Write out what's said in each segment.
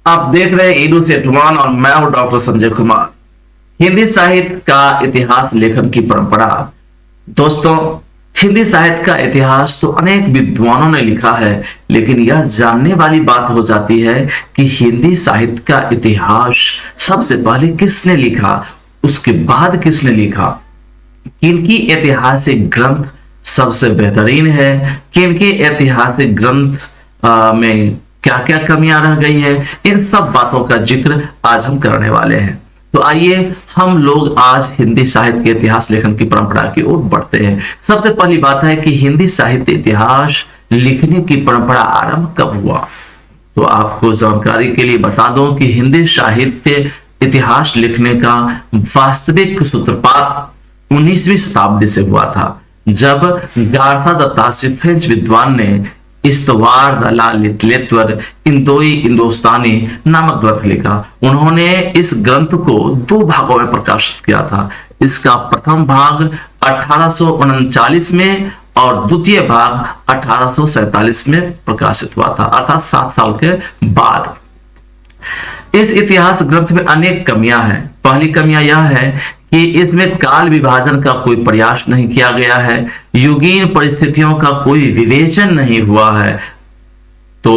आप देख रहे हैं ईडू सेठवान और मैं हूं डॉक्टर संजय कुमार। हिंदी साहित्य का इतिहास लेखन की परंपरा। दोस्तों, हिंदी साहित्य का इतिहास तो अनेक विद्वानों ने लिखा है, लेकिन यह जानने वाली बात हो जाती है कि हिंदी साहित्य का इतिहास सबसे पहले किसने लिखा, उसके बाद किसने लिखा, किनकी ऐतिहासिक ग्रंथ सबसे बेहतरीन है, किनके ऐतिहासिक ग्रंथ में क्या क्या कमियां रह गई है। इन सब बातों का जिक्र आज हम करने वाले हैं। तो आइए हम लोग आज हिंदी साहित्य के इतिहास लेखन की परंपरा की ओर बढ़ते हैं। सबसे पहली बात है कि हिंदी साहित्य इतिहास लिखने की परंपरा आरंभ कब हुआ। तो आपको जानकारी के लिए बता दूं कि हिंदी साहित्य इतिहास लिखने का वास्तविक सूत्रपात 19वीं शताब्दी से हुआ था, जब गारसा दत्तासी फ्रेंच विद्वान ने इस्तवार दलाल लिटरेचर इंदोई हिंदुस्तानी नामक ग्रंथ लिखा। उन्होंने इस ग्रंथ को दो भागों में प्रकाशित किया था। इसका प्रथम भाग 1839 में और द्वितीय भाग 1847 में प्रकाशित हुआ था, अर्थात 7 साल के बाद। इस इतिहास ग्रंथ में अनेक कमियां हैं। पहली कमियां यह है कि इसमें काल विभाजन का कोई प्रयास नहीं किया गया है, युगीन परिस्थितियों का कोई विवेचन नहीं हुआ है। तो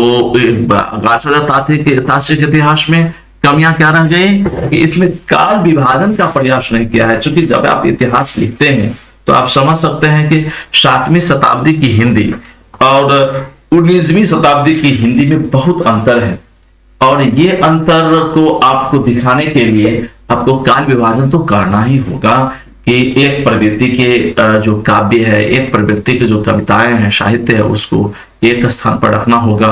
तात्विक इतिहास में कमियां क्या रह गई कि इसमें काल विभाजन का प्रयास नहीं किया है। क्योंकि जब आप इतिहास लिखते हैं तो आप समझ सकते हैं कि 7वीं शताब्दी की हिंदी और 19वीं शताब्दी की हिंदी में बहुत अंतर है, और ये अंतर को आपको दिखाने के लिए आपको काल विभाजन तो करना ही होगा कि एक प्रवृत्ति के जो काव्य है, एक प्रवृत्ति के जो कविताएं हैं, साहित्य है, उसको एक स्थान पर रखना होगा।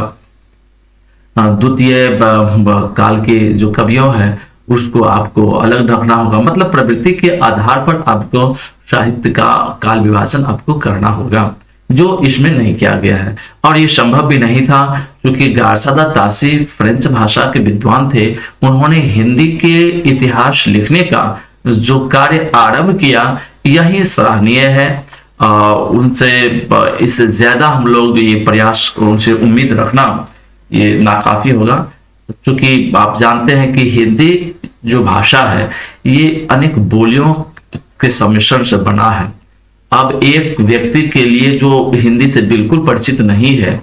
द्वितीय काल के जो कवियों हैं उसको आपको अलग रखना होगा। मतलब प्रवृत्ति के आधार पर आपको साहित्य का काल विभाजन आपको करना होगा, जो इसमें नहीं किया गया है। और ये संभव भी नहीं था, क्योंकि गारसा दत्तासी फ्रेंच भाषा के विद्वान थे। उन्होंने हिंदी के इतिहास लिखने का जो कार्य आरंभ किया, यही सराहनीय है। उनसे इससे ज्यादा हम लोग ये प्रयास, उनसे उम्मीद रखना ये नाकाफी होगा, क्योंकि आप जानते हैं कि हिंदी जो भाषा है ये अनेक बोलियों के सम्मिश्रण से बना है। अब एक व्यक्ति के लिए जो हिंदी से बिल्कुल परिचित नहीं है,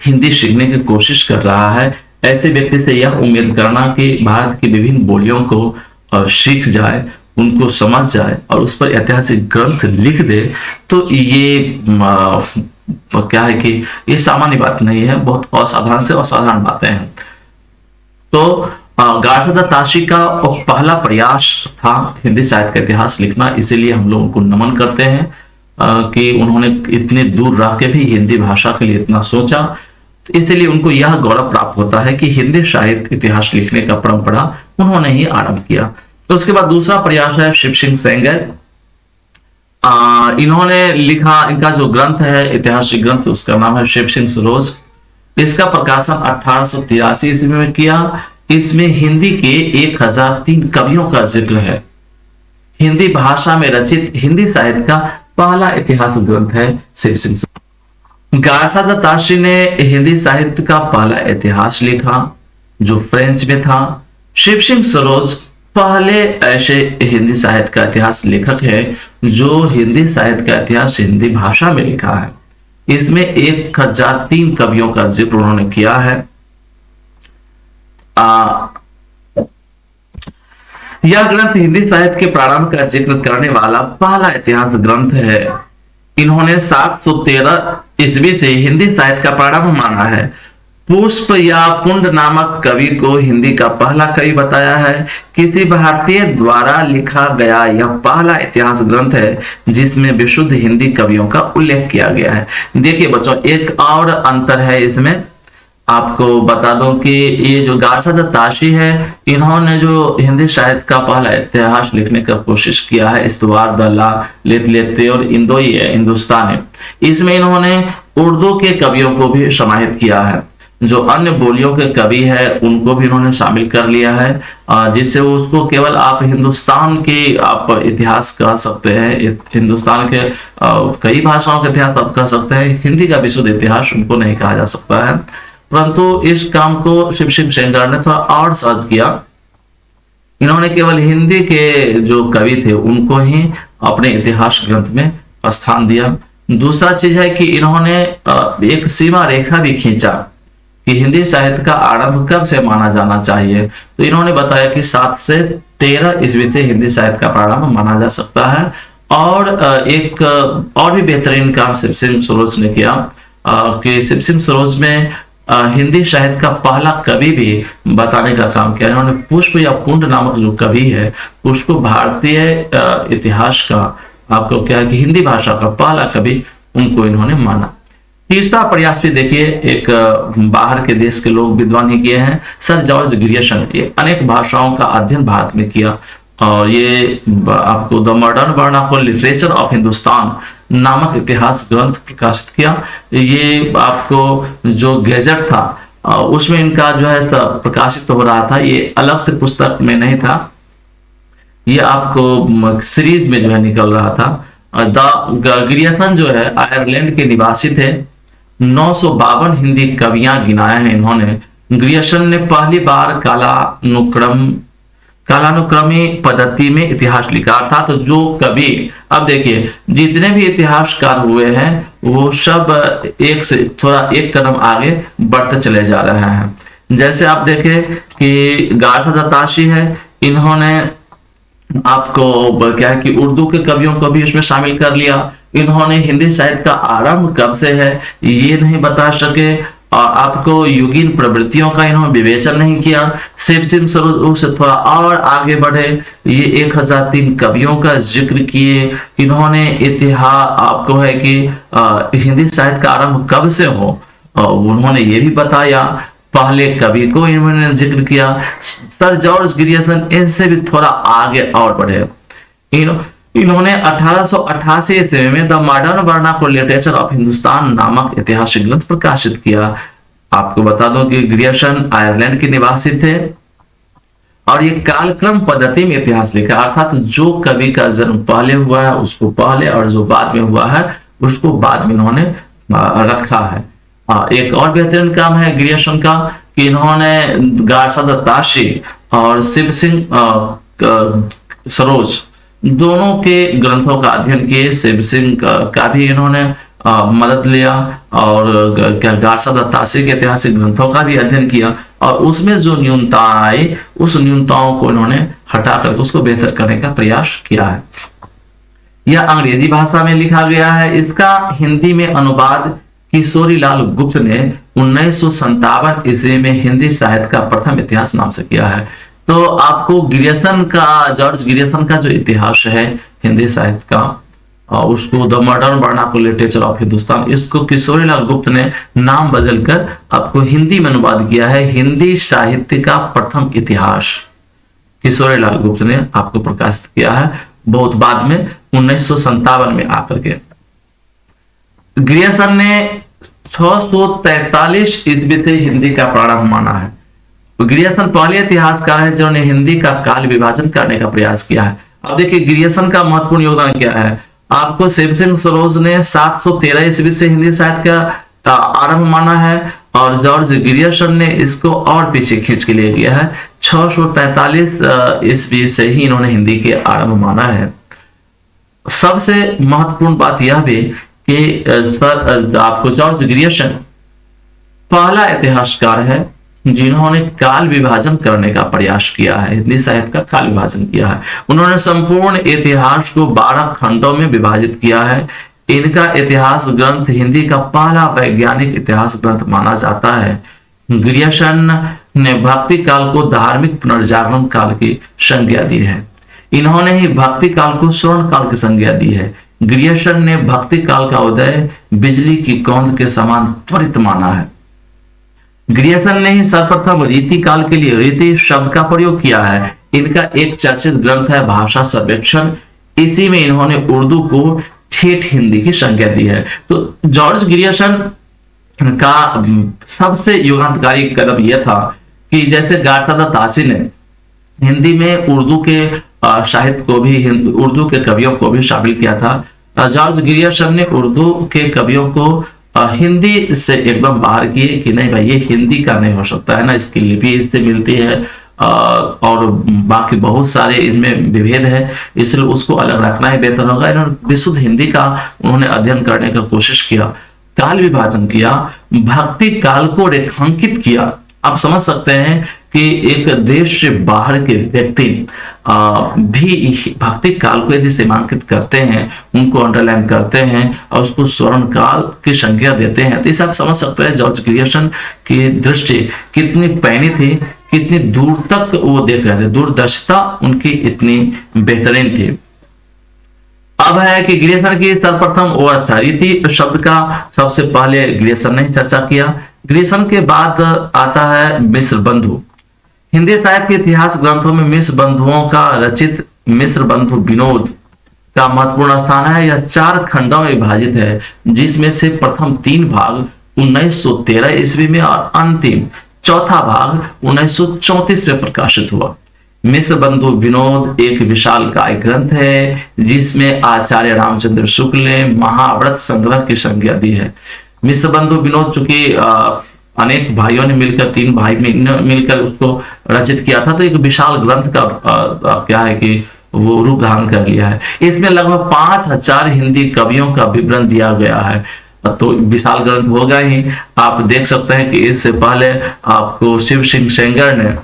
हिंदी सीखने की कोशिश कर रहा है, ऐसे व्यक्ति से यह उम्मीद करना कि भारत की विभिन्न बोलियों को सीख जाए, उनको समझ जाए और उस पर ऐतिहासिक ग्रंथ लिख दे, तो ये क्या है कि ये सामान्य बात नहीं है। बहुत असाधारण से असाधारण बातें हैं। तो गारसा दत्तासी का पहला प्रयास था हिंदी साहित्य का इतिहास लिखना, इसीलिए हम लोग उनको नमन करते हैं कि उन्होंने इतने दूर रह के भी हिंदी भाषा के लिए इतना सोचा। तो इसीलिए उनको यह गौरव प्राप्त होता है कि हिंदी साहित्य इतिहास लिखने का परंपरा उन्होंने ही आरंभ किया। तो उसके बाद दूसरा प्रयास है शिव सिंह सेंगर। इन्होंने लिखा, इनका जो ग्रंथ है ऐतिहासिक ग्रंथ, उसका नाम है शिव सिंह सरोज। इसका प्रकाशन 1883 ईस्वी में किया। इसमें हिंदी के 1003 कवियों का जिक्र है। हिंदी भाषा में रचित हिंदी साहित्य का पहला इतिहास ग्रंथ है शिव सिंह। गारसा दत्तासी ने हिंदी साहित्य का पहला इतिहास लिखा जो फ्रेंच में था। शिव सिंह सरोज पहले ऐसे हिंदी साहित्य का इतिहास लेखक है जो हिंदी साहित्य का इतिहास हिंदी भाषा में लिखा है। इसमें 1003 कवियों का जिक्र उन्होंने किया है। यह ग्रंथ हिंदी साहित्य के प्रारंभ का जिक्र करने वाला पहला इतिहास ग्रंथ है। इन्होंने 713 ईस्वी से हिंदी साहित्य का प्रारंभ माना है। पुष्प या पुंड नामक कवि को हिंदी का पहला कवि बताया है। किसी भारतीय द्वारा लिखा गया यह पहला इतिहास ग्रंथ है जिसमें विशुद्ध हिंदी कवियों का उल्लेख किया गया है। देखिए बच्चों, एक और अंतर है इसमें, आपको बता दूं कि ये जो गारसा दत्तासी है, इन्होंने जो हिंदी साहित्य का पहला इतिहास लिखने का कोशिश किया है, इस्तवार दलाल लिटरेचर इंदोई हिंदुस्तानी, इसमें इन्होंने उर्दू के कवियों को भी समाहित किया है। जो अन्य बोलियों के कवि है उनको भी इन्होंने शामिल कर लिया है, जिससे उसको केवल आप हिंदुस्तान के आप इतिहास कह सकते हैं। हिंदुस्तान के कई भाषाओं का इतिहास आप कह सकते हैं, हिंदी का विशुद्ध इतिहास उनको नहीं कहा जा सकता है। परंतु इस काम को शिव सिंह सेंगर ने थोड़ा और सहज किया। इन्होंने केवल हिंदी के जो कवि थे उनको ही अपने इतिहास ग्रंथ में स्थान दिया। दूसरा चीज है कि इन्होंने एक सीमा रेखा भी खींचा कि हिंदी साहित्य का आरंभ कब से माना जाना चाहिए। तो इन्होंने बताया कि 7 से 13 ईस्वी से हिंदी साहित्य का प्रारंभ माना जा सकता है। और एक और भी बेहतरीन काम शिव सिंह सरोज ने किया कि शिव सिंह सरोज में हिंदी साहित्य का पहला कवि भी बताने का काम किया। इन्होंने पुष्प या कुंड नामक जो कवि है उसको भारतीय इतिहास का, आपको क्या है कि हिंदी भाषा का पहला कवि उनको इन्होंने माना। तीसरा प्रयास भी देखिए, एक बाहर के देश के लोग विद्वान ही किए हैं, सर जॉर्ज ग्रियर्सन। ये अनेक भाषाओं का अध्ययन भारत में किया और ये आपको the modern vernacular literature of Hindustan नामक इतिहास ग्रंथ प्रकाशित किया। ये आपको जो गैजेट था उसमें इनका जो है प्रकाशित हो रहा था, ये अलग से पुस्तक में नहीं था, ये आपको सीरीज में जो है निकल रहा था। द ग्रियर्सन जो है आयरलैंड के निवासी थे। 952 हिंदी कवियां गिनाए हैं इन्होंने। ग्रियर्सन ने पहली बार कालानुक्रमी पद्धति में इतिहास लिखा था। तो जो कवि, अब देखिए जितने भी इतिहासकार हुए हैं वो सब एक से थोड़ा एक कदम आगे बढ़ते चले जा रहे हैं। जैसे आप देखें कि गारसा दत्ताशी है, इन्होंने आपको क्या है कि उर्दू के कवियों को भी इसमें शामिल कर लिया। इन्होंने हिंदी साहित्य का आरंभ कब से है ये नहीं बता सके और आपको युगीन प्रवृत्तियों का इन्होंने विवेचन नहीं किया। शिव सिंह सरोज से थोड़ा और आगे बढ़े, ये 1003 कवियों का जिक्र किए। इन्होंने इतिहास आपको है कि हिंदी साहित्य का आरंभ कब से हो उन्होंने ये भी बताया। पहले कवि को इन्होंने जिक्र किया। सर जॉर्ज ग्रियर्सन इनसे भी थोड़ा आगे और बढ़े। इन्होंने 1888 ईस्वी में the modern vernacular literature of Hindustan नामक ऐतिहासिक ग्रंथ प्रकाशित किया। आपको बता दूं कि ग्रियर्सन आयरलैंड के निवासी थे और ये कालक्रम पद्धति में इतिहास लिखा, अर्थात जो कवि का जन्म पहले हुआ है उसको पहले और जो बाद में हुआ है उसको बाद में इन्होंने रखा है। एक और बेहतरीन काम है ग्रियर्सन का कि इन्होंने गारसा दत्ताशी और शिव सिंह सरोज दोनों के ग्रंथों का अध्ययन किए। शिव सिंह का भी इन्होंने मदद लिया और गारसा दत्ताशी के ऐतिहासिक ग्रंथों का भी अध्ययन किया और उसमें जो न्यूनता आई उस न्यूनताओं को इन्होंने हटाकर उसको बेहतर करने का प्रयास किया है। यह अंग्रेजी भाषा में लिखा गया है। इसका हिंदी में अनुवाद किशोरीलाल गुप्त ने 1957 ईस्वी में हिंदी साहित्य का प्रथम इतिहास नाम से किया है। तो आपको ग्रियर्सन का, जॉर्ज ग्रियर्सन का जो इतिहास है हिंदी साहित्य का उसको the modern vernacular literature of Hindustan, इसको किशोरीलाल गुप्त ने नाम बदलकर आपको हिंदी में अनुवाद किया है। हिंदी साहित्य का प्रथम इतिहास किशोरीलाल गुप्त ने आपको प्रकाशित किया है, बहुत बाद में 1957 में आकर के। ग्रियर्सन ने 643 ईस्वी से हिंदी का प्रारंभ माना है। ग्रियर्सन पहले इतिहासकार है जिन्होंने हिंदी का काल विभाजन करने का प्रयास किया है। अब देखिए ग्रियर्सन का महत्वपूर्ण योगदान क्या है। आपको शिव सिंह सरोज ने 713 ईस्वी से हिंदी साहित्य का आरंभ माना है और जॉर्ज ग्रियर्सन ने इसको और पीछे खींच के ले गया है। 643 ईस्वी से ही इन्होंने हिंदी के आरंभ माना है। सबसे महत्वपूर्ण बात यह भी कि आपको जॉर्ज ग्रियर्सन पहला इतिहासकार है जिन्होंने काल विभाजन करने का प्रयास किया है, हिंदी साहित्य का काल विभाजन किया है। उन्होंने संपूर्ण इतिहास को 12 खंडों में विभाजित किया है। इनका इतिहास ग्रंथ हिंदी का पहला वैज्ञानिक इतिहास ग्रंथ माना जाता है। ग्रियर्सन ने भक्ति काल को धार्मिक पुनर्जागरण काल की संज्ञा दी है। इन्होंने ही भक्ति काल को स्वर्ण काल की संज्ञा दी है। ग्रियर्सन ने भक्ति काल का उदय बिजली की कौंध के समान त्वरित माना है। ग्रियर्सन ने ही सर्वप्रथम रीति काल के लिए रीति शब्द का प्रयोग किया है। इनका एक चर्चित ग्रंथ है भाषा सर्वेक्षण। इसी में इन्होंने उर्दू को ठेठ हिंदी की संज्ञा दी है। तो जॉर्ज ग्रियर्सन का सबसे युगांतकारी कदम यह था कि जैसे गारसा दत्ताशी ने हिंदी में उर्दू के साहित्य को भी, उर्दू के कवियों को भी शामिल किया था, जॉर्ज ग्रियर्सन ने उर्दू के कवियों को हिंदी से एकदम बाहर किए कि नहीं भाई ये हिंदी का नहीं हो सकता है ना, इसकी लिपि इससे मिलती है और बाकी बहुत सारे इनमें विभेद है, इसलिए उसको अलग रखना ही बेहतर होगा। इन्होंने विशुद्ध हिंदी का उन्होंने अध्ययन करने का कोशिश किया, काल विभाजन किया, भक्ति काल को रेखांकित किया। आप समझ सकते हैं कि एक देश से बाहर के व्यक्ति भी भक्ति काल को यदि सीमांकित करते हैं, उनको अंडरलाइन करते हैं और उसको स्वर्ण काल की संज्ञा देते हैं, तो इसे आप समझ सकते हैं जॉर्ज ग्रियर्सन की दृष्टि कितनी पैनी थी, कितनी दूर तक वो देख रहे थे, दूरदर्शिता उनकी इतनी बेहतरीन थी। अब है कि ग्रियर्सन की सर्वप्रथम ओरछारी शब्द का सबसे पहले ग्रियर्सन ने चर्चा किया। ग्रियर्सन के बाद आता है मिश्र बंधु। हिंदी साहित्य के इतिहास ग्रंथों में मिश्र बंधुओं का रचित मिश्र बंधु विनोद का महत्वपूर्ण स्थान है। यह 4 खंडों में विभाजित है, जिसमें से प्रथम 3 भाग 1913 ईस्वी में और अंतिम चौथा भाग 1934 में प्रकाशित हुआ। मिश्र बंधु विनोद एक विशाल काव्य ग्रंथ है, जिसमें आचार्य रामचंद्र शुक्ल ने महाव्रत संग्रह की संज्ञा दी है। मिश्र बंधु विनोद चूंकि अनेक भाइयों ने मिलकर 3 भाई मिलकर उसको रचित किया था, तो एक विशाल ग्रंथ का क्या है कि वो रूप धारण कर लिया है। इसमें लगभग 5000 हिंदी कवियों का विवरण दिया गया है, तो विशाल ग्रंथ होगा ही। आप देख सकते हैं कि इससे पहले आपको शिव सिंह सेंगर ने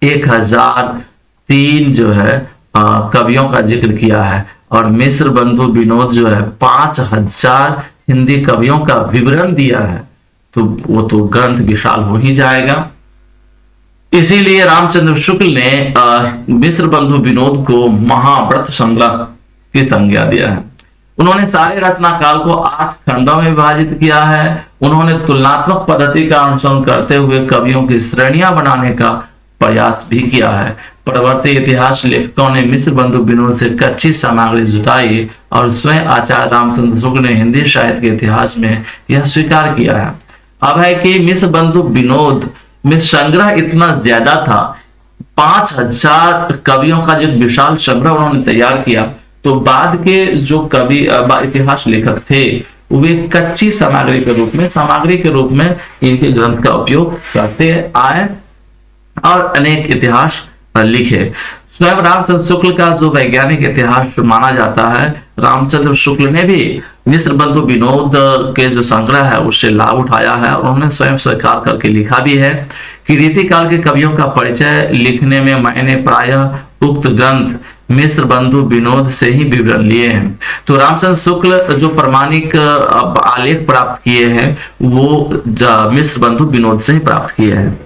1003 जो है कवियों का जिक्र किया है, और मिश्र बंधु विनोद जो है 5000 हिंदी कवियों का विवरण दिया है, तो वो तो ग्रंथ विशाल हो ही जाएगा। इसीलिए रामचंद्र शुक्ल ने मिश्र बंधु विनोद को महाव्रत संग्रह की संज्ञा दिया है। उन्होंने सारे रचना काल को 8 खंडों में विभाजित किया है। उन्होंने तुलनात्मक पद्धति का अनुसरण करते हुए कवियों की श्रेणियां बनाने का प्रयास भी किया है। परवर्ती इतिहास लेखकों ने मिश्र बंधु विनोद से कच्ची सामग्री जुटाई और स्वयं आचार्य रामचंद्र शुक्ल ने हिंदी साहित्य के इतिहास में यह स्वीकार किया है। अब है कि मिश्र बंधु विनोद में संग्रह इतना ज्यादा था, 5000 कवियों का जो विशाल संग्रह उन्होंने तैयार किया, तो बाद के जो कवि इतिहास लेखक थे वे कच्ची सामग्री के रूप में इनके ग्रंथ का उपयोग करते आए और अनेक इतिहास लिखे। स्वयं रामचंद्र शुक्ल का जो वैज्ञानिक इतिहास माना जाता है, रामचंद्र शुक्ल ने भी मिश्र बंधु विनोद के जो संग्रह है उससे लाभ उठाया है। उन्होंने स्वयं स्वीकार करके लिखा भी है कि रीतिकाल के कवियों का परिचय लिखने में मैंने प्रायः उक्त ग्रंथ मिश्र बंधु विनोद से ही विवरण लिए हैं। तो रामचंद्र शुक्ल जो प्रमाणिक आलेख प्राप्त किए हैं वो मिश्र बंधु विनोद से ही प्राप्त किए हैं।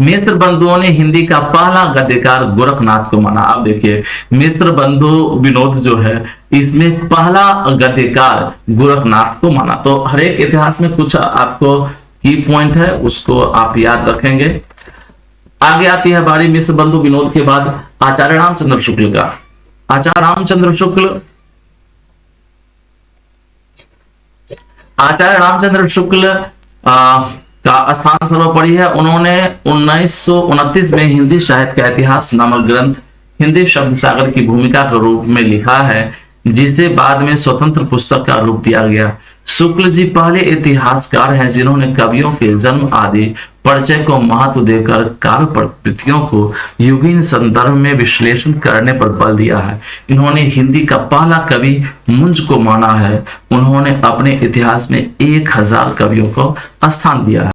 मिश्र बंधुओं ने हिंदी का पहला गद्यकार गोरखनाथ को माना। अब देखिए मिश्र बंधु विनोद जो है इसमें पहला गद्यकार गोरखनाथ को माना। तो हर एक इतिहास में कुछ आपको की पॉइंट है, उसको आप याद रखेंगे। आगे आती है बारी मिश्र बंधु विनोद के बाद आचार्य रामचंद्र शुक्ल का। आचार्य रामचंद्र शुक्ल का स्थान सर्वोपरि है। उन्होंने 1929 में हिंदी साहित्य का इतिहास नामक ग्रंथ हिंदी शब्द सागर की भूमिका के रूप में लिखा है, जिसे बाद में स्वतंत्र पुस्तक का रूप दिया गया। शुक्ल जी पहले इतिहासकार हैं जिन्होंने कवियों के जन्म आदि परिचय को महत्व देकर काव्य प्रकृतियों को युगीन संदर्भ में विश्लेषण करने पर बल दिया है। इन्होंने हिंदी का पहला कवि मुंज को माना है। उन्होंने अपने इतिहास में 1000 कवियों को स्थान दिया है।